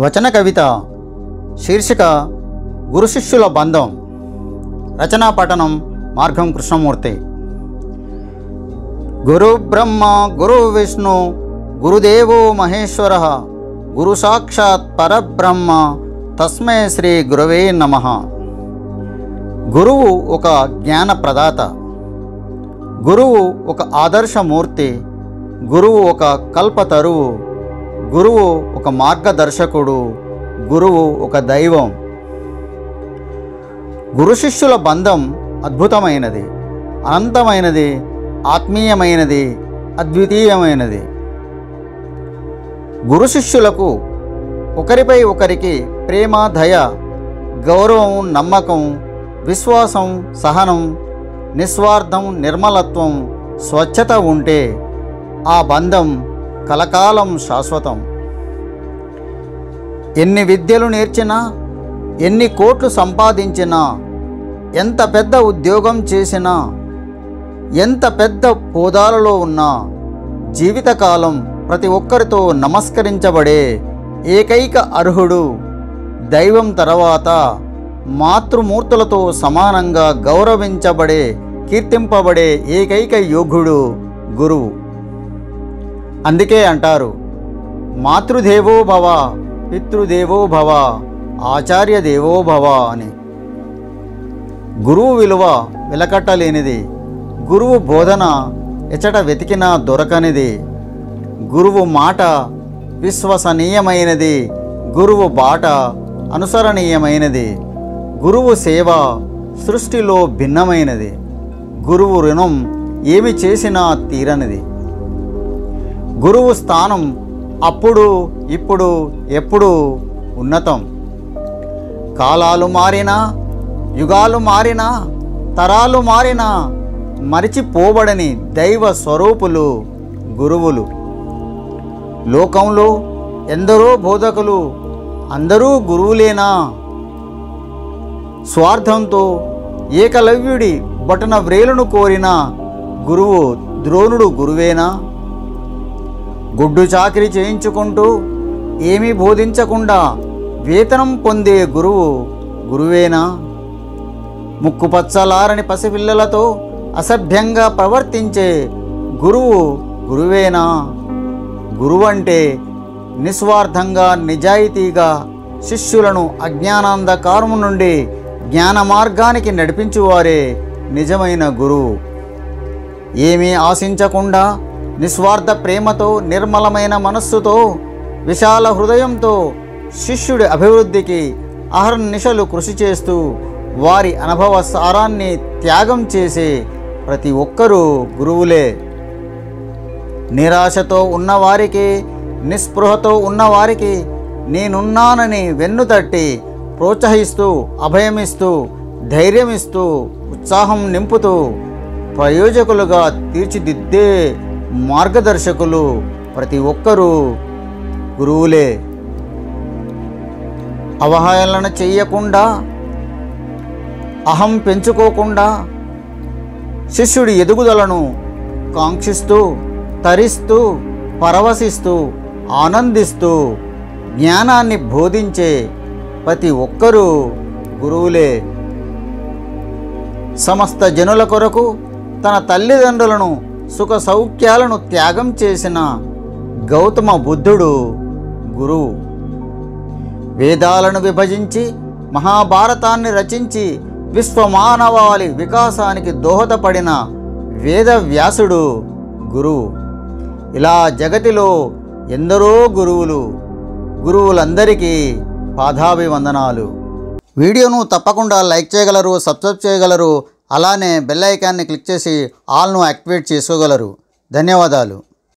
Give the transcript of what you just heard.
వచన కవిత శీర్షిక గురు శిష్యుల బంధం. రచనా పఠనం మార్గం కృష్ణమూర్తి. గురు బ్రహ్మ గురు విష్ణు గురుదేవో మహేశ్వర గురు సాక్షాత్ పరబ్రహ్మ తస్మై శ్రీ గురవే నమః. గురువు ఒక జ్ఞాన ప్రదాత, గురువు ఒక ఆదర్శమూర్తి, గురువు ఒక కల్పతరువు, గురువు ఒక మార్గదర్శకుడు, గురువు ఒక దైవం. గురు శిష్యుల బంధం అద్భుతమైనది, అనంతమైనది, ఆత్మీయమైనది, అద్వితీయమైనది. గురు శిష్యులకు ఒకరిపై ఒకరికి ప్రేమ, దయ, గౌరవం, నమ్మకం, విశ్వాసం, సహనం, నిస్వార్థం, నిర్మలత్వం, స్వచ్ఛత ఉంటే ఆ బంధం కలకాలం శాశ్వతం. ఎన్ని విద్యలు నేర్చినా, ఎన్ని కోట్లు సంపాదించినా, ఎంత పెద్ద ఉద్యోగం చేసినా, ఎంత పెద్ద హోదాలలో ఉన్నా, జీవితకాలం ప్రతి ఒక్కరితో నమస్కరించబడే ఏకైక అర్హుడు, దైవం తర్వాత మాతృమూర్తులతో సమానంగా గౌరవించబడే, కీర్తింపబడే ఏకైక యోగుడు గురువు. అందుకే అంటారు, మాతృదేవో భవ, పితృదేవో భవ, ఆచార్య దేవో భవ అని. గురువు విలువ వెలకట్టలేనిది, గురువు బోధన ఎచట వెతికినా దొరకనిది, గురువు మాట విశ్వసనీయమైనది, గురువు బాట అనుసరణీయమైనది, గురువు సేవ సృష్టిలో భిన్నమైనది, గురువు రుణం ఏమి చేసినా తీరనిది. గురువు స్థానం అప్పుడు, ఇప్పుడు, ఎప్పుడు ఉన్నతం. కాలాలు మారినా, యుగాలు మారినా, తరాలు మారినా మరిచిపోబడని దైవ స్వరూపులు గురువులు. లోకంలో ఎందరో బోధకులు, అందరూ గురువులేనా? స్వార్థంతో ఏకలవ్యుడి బొటన వ్రేలును కోరిన గురువు ద్రోణుడు గురువేనా? గుడ్డు చాకిరి చేయించుకుంటూ ఏమీ బోధించకుండా వేతనం పొందే గురువు గురువేనా? ముక్కుపచ్చలారని పసిపిల్లలతో అసభ్యంగా ప్రవర్తించే గురువు గురువేనా? గురువంటే నిస్వార్థంగా, నిజాయితీగా శిష్యులను అజ్ఞానాంధకారము నుండి జ్ఞాన మార్గానికి నడిపించువారే నిజమైన గురువు. ఏమీ ఆశించకుండా నిస్వార్థ ప్రేమతో, నిర్మలమైన మనస్సుతో, విశాల హృదయంతో శిష్యుడి అభివృద్ధికి అహర్నిశలు కృషి చేస్తూ వారి అనుభవ సారాన్ని త్యాగం చేసే ప్రతి ఒక్కరూ గురువులే. నిరాశతో ఉన్నవారికి, నిస్పృహతో ఉన్నవారికి నేనున్నానని వెన్నుతట్టి ప్రోత్సహిస్తూ, అభయమిస్తూ, ధైర్యమిస్తూ, ఉత్సాహం నింపుతూ ప్రయోజకులుగా తీర్చిదిద్దే మార్గదర్శకులు ప్రతి ఒక్కరూ గురువులే. అవహేళన చెయ్యకుండా, అహం పెంచుకోకుండా శిష్యుడి ఎదుగుదలను కాంక్షిస్తూ, తరిస్తూ, పరవశిస్తూ, ఆనందిస్తూ జ్ఞానాన్ని బోధించే ప్రతి ఒక్కరూ గురువులే. సమస్త జనుల కొరకు తన తల్లిదండ్రులను, సుఖ సౌఖ్యాలను త్యాగం చేసిన గౌతమ బుద్ధుడు గురువు. వేదాలను విభజించి మహాభారతాన్ని రచించి విశ్వమానవాళి వికాసానికి దోహదపడిన వేదవ్యాసుడు గురువు. ఇలా జగతిలో ఎందరో గురువులు. గురువులందరికీ పాదాభివందనాలు. వీడియోను తప్పకుండా లైక్ చేయగలరు, సబ్స్క్రైబ్ చేయగలరు, అలానే బెల్ ఐకాన్ని క్లిక్ చేసి ఆల్ను యాక్టివేట్ చేసుకోగలరు. ధన్యవాదాలు.